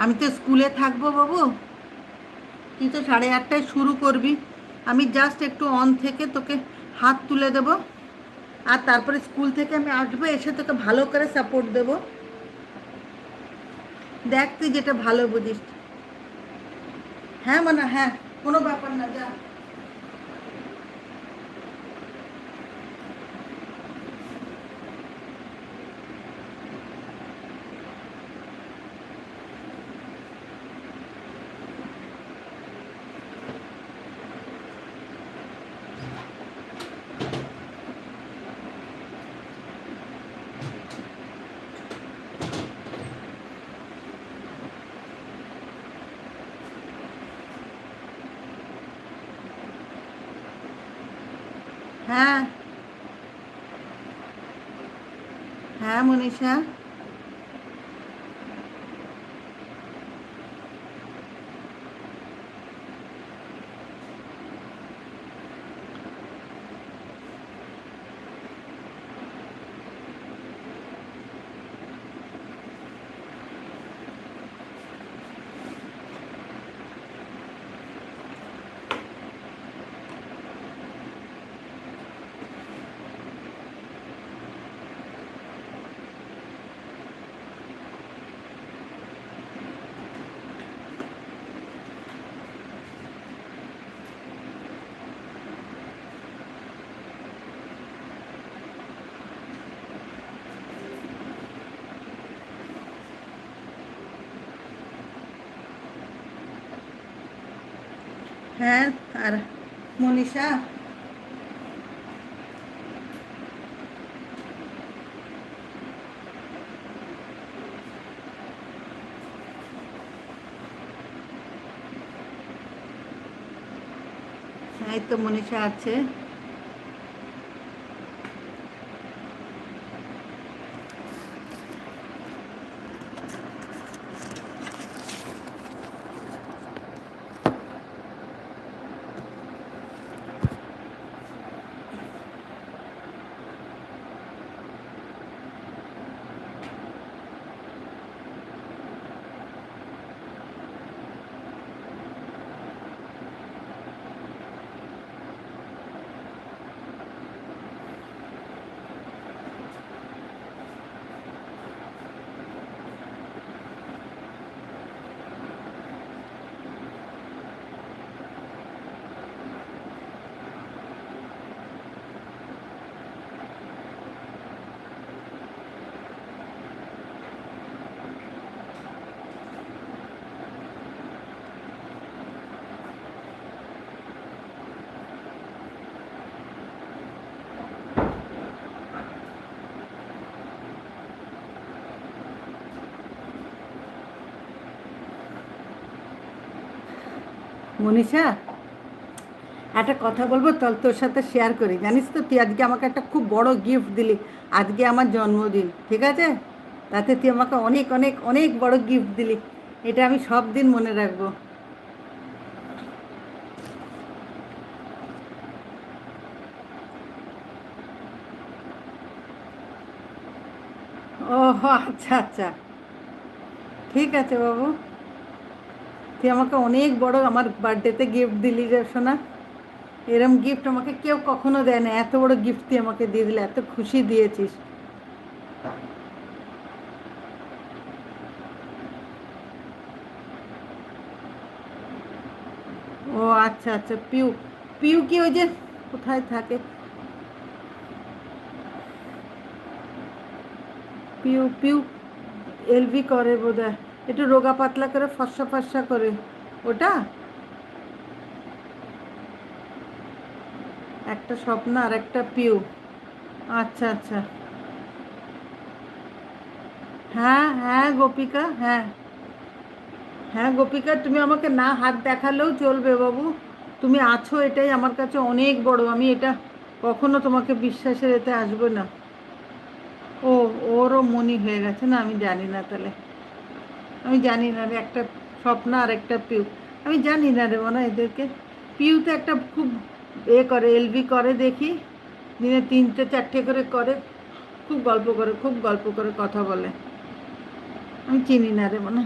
আমি তো স্কুলে থাকবো বাবু, তুই তো 8:30টায় শুরু করবি। আমি জাস্ট একটু অন থেকে তোকে হাত তুলে দেবো, আর তারপরে স্কুল থেকে আমি আসবো, এসে তোকে ভালো করে সাপোর্ট দেবো। দেখ তুই যেটা ভালো বুঝিস। হ্যাঁ মানে হ্যাঁ, কোনো ব্যাপার না, যা। হ্যাঁ হ্যাঁ মনীষা। হ্যাঁ। আর মনীষা, এই তো মনীষা আছে। মনীষা, একটা কথা বলবো, তোর সাথে শেয়ার করি। জানিস তো, তুই আজকে আমাকে একটা খুব বড় গিফট দিলি। আজকে আমার জন্মদিন, ঠিক আছে? তাতে তুই আমাকে অনেক অনেক অনেক বড় গিফট দিলি। এটা আমি সব দিন মনে রাখবো। ও, আচ্ছা আচ্ছা, ঠিক আছে বাবু। তুই আমাকে অনেক বড় আমার বার্থডেতে গিফট দিলি রে সোনা। এরম গিফট আমাকে কেউ কখনো দেয় না। এত বড় গিফট তুই আমাকে দিয়ে দিলি, এত খুশি দিয়েছিস। ও আচ্ছা আচ্ছা, পিউ। পিউ কি ওই যে কোথায় থাকে? পিউ পিউ এলভি করে বোধহয়। একটু রোগা পাতলা করে, ফর্সা ফর্সা করে। ওটা একটা স্বপ্ন আর একটা পিউ। আচ্ছা আচ্ছা। হ্যাঁ হ্যাঁ গোপিকা, হ্যাঁ। হ্যাঁ গোপিকা, তুমি আমাকে না হাত দেখালেও চলবে বাবু। তুমি আছো, এটাই আমার কাছে অনেক বড়। আমি এটা কখনো তোমাকে বিশ্বাসের এতে আসবো না। ও, ওরও মনি হয়ে গেছে না? আমি জানি না তাহলে। আমি জানি না রে, একটা স্বপ্ন আর একটা পিউ। আমি জানি না রে মনে হয় এদেরকে। পিউতে একটা খুব করে, এলবি করে দেখি। দিনে 3টে 4টে করে করে। খুব গল্প করে, খুব গল্প করে কথা বলে। আমি চিনি না রে মনে হয়।